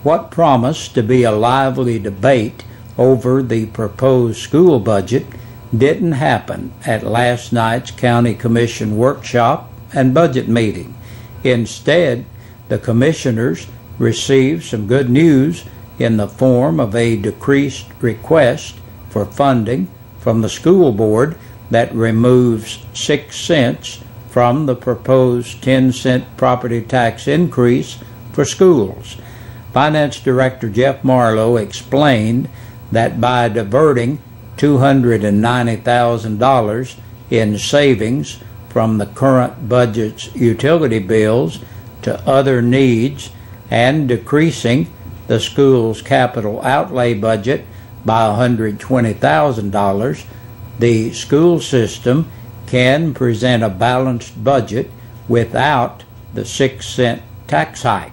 What promised to be a lively debate over the proposed school budget didn't happen at last night's County Commission workshop and budget meeting. Instead, the commissioners received some good news in the form of a decreased request for funding from the school board that removes 6 cents from the proposed 10-cent property tax increase for schools. Finance Director Jeff Marlowe explained that by diverting $290,000 in savings from the current budget's utility bills to other needs and decreasing the school's capital outlay budget by $120,000, the school system can present a balanced budget without the 6-cent tax hike.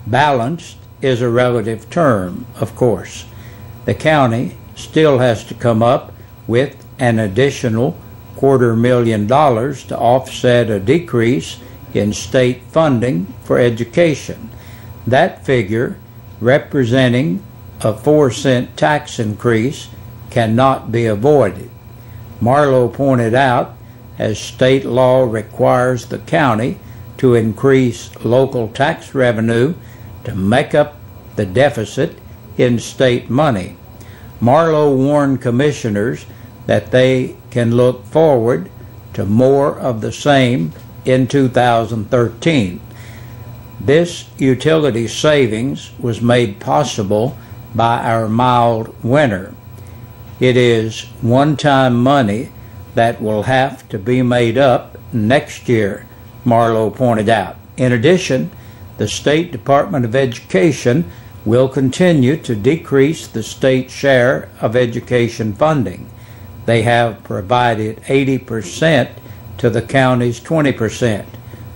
Balanced is a relative term, of course. The county still has to come up with an additional $250,000 to offset a decrease in state funding for education. That figure, representing a 4-cent tax increase, cannot be avoided. Marlowe pointed out, as state law requires the county to increase local tax revenue to make up the deficit in state money. Marlowe warned commissioners that they can look forward to more of the same in 2013. This utility savings was made possible by our mild winter. It is one-time money that will have to be made up next year, Marlowe pointed out. In addition, the State Department of Education will continue to decrease the state share of education funding. They have provided 80% to the county's 20%.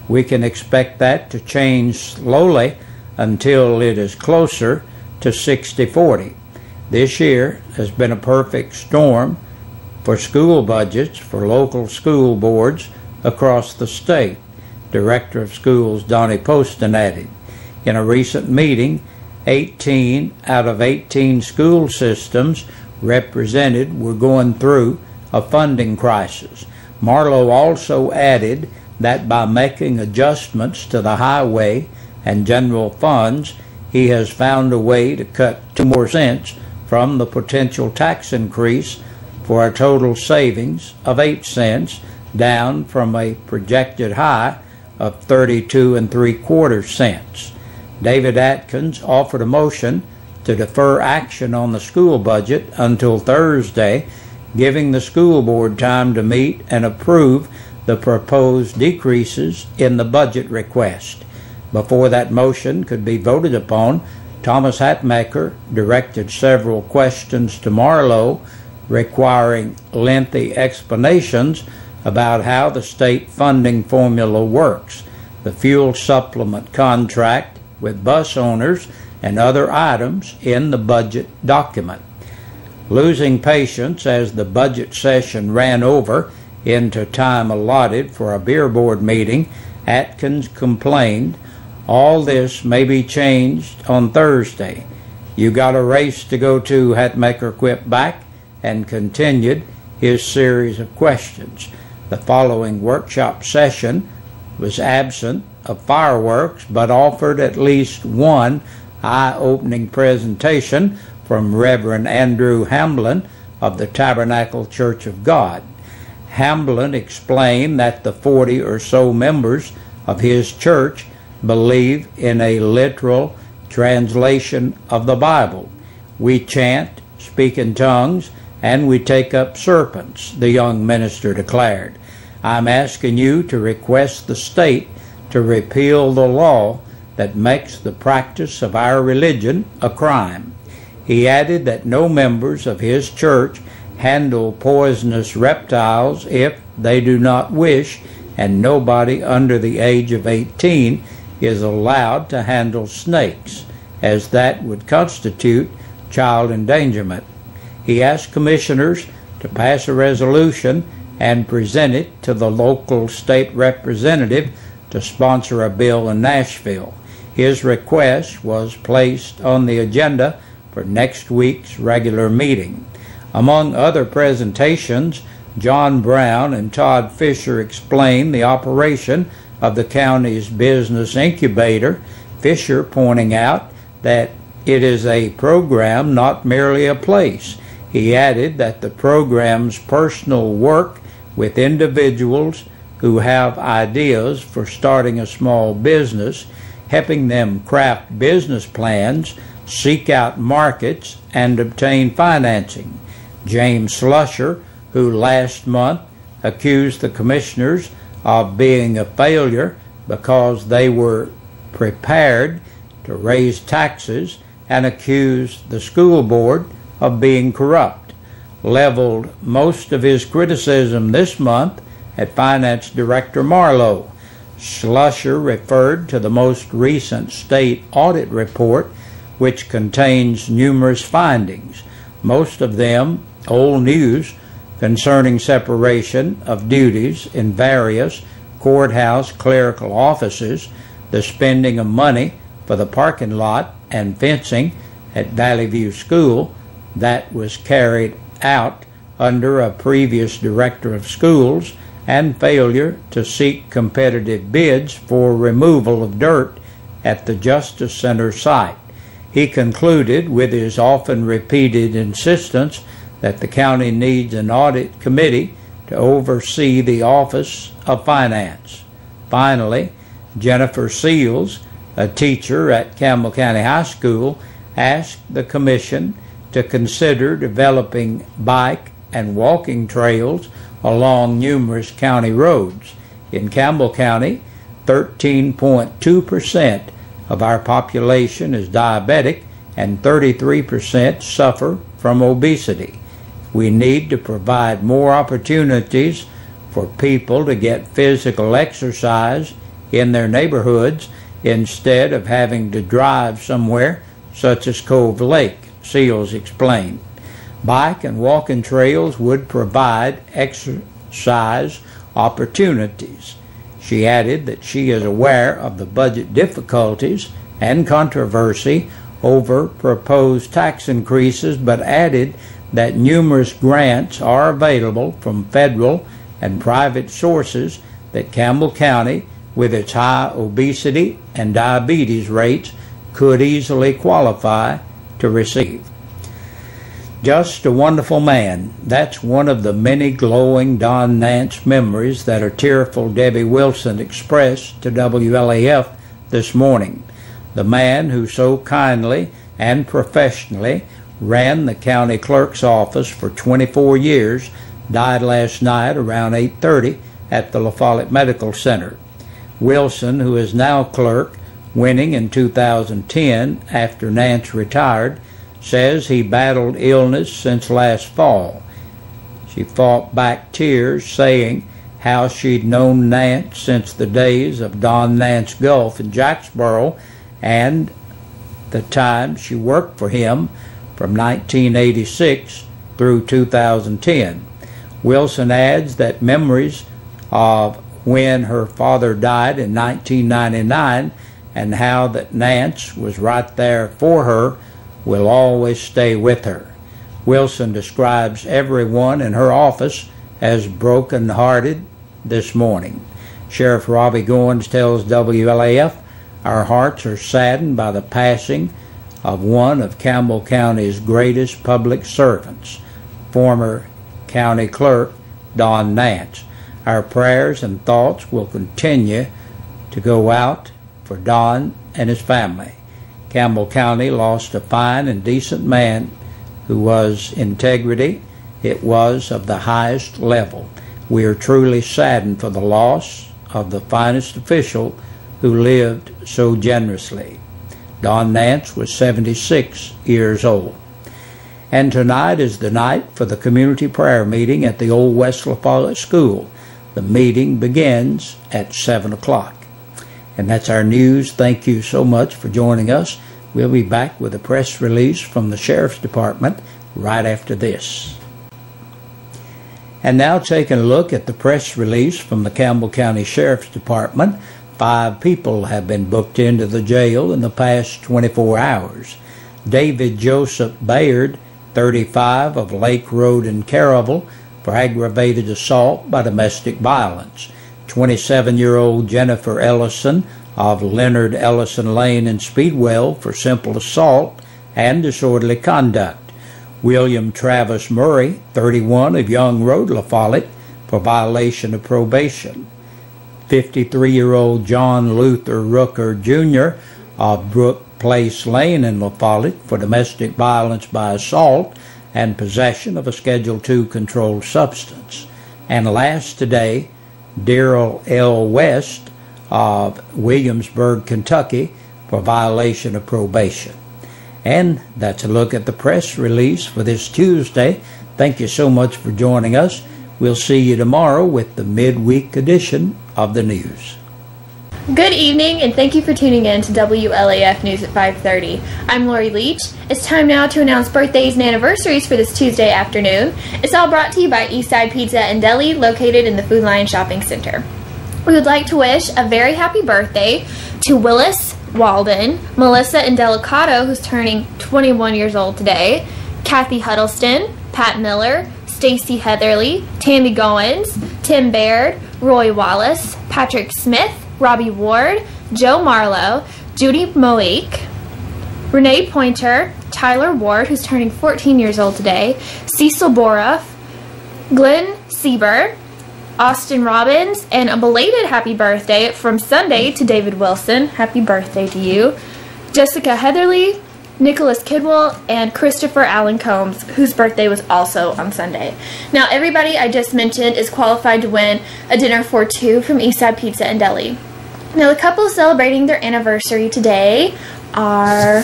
We can expect that to change slowly until it is closer to 60-40. This year has been a perfect storm for school budgets for local school boards across the state, Director of Schools Donnie Poston added. In a recent meeting, 18 out of 18 school systems represented were going through a funding crisis. Marlowe also added that by making adjustments to the highway and general funds, he has found a way to cut 2 more cents from the potential tax increase for a total savings of 8 cents, down from a projected high of 32.75 cents. David Atkins offered a motion to defer action on the school budget until Thursday, giving the school board time to meet and approve the proposed decreases in the budget request. Before that motion could be voted upon, Thomas Hatmaker directed several questions to Marlowe requiring lengthy explanations about how the state funding formula works, the fuel supplement contract with bus owners, and other items in the budget document. Losing patience as the budget session ran over into time allotted for a beer board meeting, Atkins complained, "All this may be changed on Thursday. You got a race to go to," Hatmaker quipped back and continued his series of questions. The following workshop session was absent of fireworks, but offered at least one eye-opening presentation from Reverend Andrew Hamblin of the Tabernacle Church of God. Hamblin explained that the 40 or so members of his church believe in a literal translation of the Bible. "We chant, speak in tongues, and we take up serpents," the young minister declared. "I'm asking you to request the state to repeal the law that makes the practice of our religion a crime." He added that no members of his church handle poisonous reptiles if they do not wish, and nobody under the age of 18 is allowed to handle snakes, as that would constitute child endangerment. He asked commissioners to pass a resolution and present it to the local state representative to sponsor a bill in Nashville. His request was placed on the agenda for next week's regular meeting. Among other presentations, John Brown and Todd Fisher explained the operation of the county's business incubator, Fisher pointing out that it is a program, not merely a place. He added that the program's personal work with individuals who have ideas for starting a small business, helping them craft business plans, seek out markets, and obtain financing. James Slusher, who last month accused the commissioners of being a failure because they were prepared to raise taxes, and accused the school board of being corrupt, leveled most of his criticism this month at Finance Director Marlowe. Slusher referred to the most recent state audit report, which contains numerous findings, most of them old news, concerning separation of duties in various courthouse clerical offices, the spending of money for the parking lot and fencing at Valley View School that was carried out under a previous director of schools, and failure to seek competitive bids for removal of dirt at the Justice Center site. He concluded with his often repeated insistence that the county needs an audit committee to oversee the Office of Finance. Finally, Jennifer Seals, a teacher at Campbell County High School, asked the commission to consider developing bike and walking trails along numerous county roads. In Campbell County, 13.2% of our population is diabetic and 33% suffer from obesity. We need to provide more opportunities for people to get physical exercise in their neighborhoods instead of having to drive somewhere such as Cove Lake, Seals explained. Bike and walking trails would provide exercise opportunities. She added that she is aware of the budget difficulties and controversy over proposed tax increases, but added that numerous grants are available from federal and private sources that Campbell County, with its high obesity and diabetes rates, could easily qualify to receive. Just a wonderful man. That's one of the many glowing Don Nance memories that a tearful Debbie Wilson expressed to WLAF this morning. The man who so kindly and professionally ran the county clerk's office for 24 years died last night around 8:30 at the La Follette Medical Center. Wilson, who is now clerk, winning in 2010 after Nance retired, says he battled illness since last fall. She fought back tears, saying how she'd known Nance since the days of Don Nance Gulf in Jacksboro and the time she worked for him from 1986 through 2010. Wilson adds that memories of when her father died in 1999 and how that Nance was right there for her will always stay with her. Wilson describes everyone in her office as broken-hearted this morning. Sheriff Robbie Goins tells WLAF, "Our hearts are saddened by the passing of one of Campbell County's greatest public servants, former county clerk Don Nance. Our prayers and thoughts will continue to go out for Don and his family. Campbell County lost a fine and decent man who was integrity. It was of the highest level. We are truly saddened for the loss of the finest official who lived so generously." Don Nance was 76 years old. And tonight is the night for the community prayer meeting at the Old West La Follette School. The meeting begins at 7 o'clock. And that's our news. Thank you so much for joining us. We'll be back with a press release from the Sheriff's Department right after this. And now taking a look at the press release from the Campbell County Sheriff's Department. 5 people have been booked into the jail in the past 24 hours. David Joseph Bayard, 35, of Lake Road in Caravel, for aggravated assault by domestic violence. 27-year-old Jennifer Ellison of Leonard Ellison Lane in Speedwell for simple assault and disorderly conduct. William Travis Murray, 31, of Young Road, La Follette, for violation of probation. 53-year-old John Luther Rooker Jr. of Brook Place Lane in La Follette for domestic violence by assault and possession of a Schedule II controlled substance. And last today, Darrell L. West of Williamsburg, Kentucky, for violation of probation. And that's a look at the press release for this Tuesday. Thank you so much for joining us. We'll see you tomorrow with the midweek edition of the news. Good evening, and thank you for tuning in to WLAF News at 5:30. I'm Lori Leach. It's time now to announce birthdays and anniversaries for this Tuesday afternoon. It's all brought to you by Eastside Pizza and Deli, located in the Food Lion Shopping Center. We would like to wish a very happy birthday to Willis Walden, Melissa Indelicato, who's turning 21 years old today, Kathy Huddleston, Pat Miller, Stacy Heatherly, Tammy Goins, Tim Baird, Roy Wallace, Patrick Smith, Robbie Ward, Joe Marlowe, Judy Moik, Renee Pointer, Tyler Ward, who's turning 14 years old today, Cecil Boroff, Glenn Sieber, Austin Robbins, and a belated happy birthday from Sunday to David Wilson. Happy birthday to you. Jessica Heatherly, Nicholas Kidwell, and Christopher Allen Combs, whose birthday was also on Sunday. Now, everybody I just mentioned is qualified to win a dinner for 2 from Eastside Pizza and Deli. Now, the couple celebrating their anniversary today are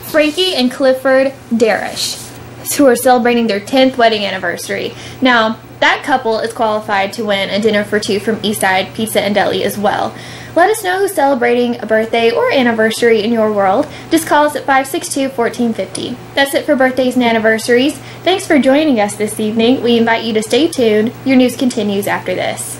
Frankie and Clifford Darish, who are celebrating their 10th wedding anniversary. Now, that couple is qualified to win a dinner for 2 from Eastside Pizza and Deli as well. Let us know who's celebrating a birthday or anniversary in your world. Just call us at 562-1450. That's it for birthdays and anniversaries. Thanks for joining us this evening. We invite you to stay tuned. Your news continues after this.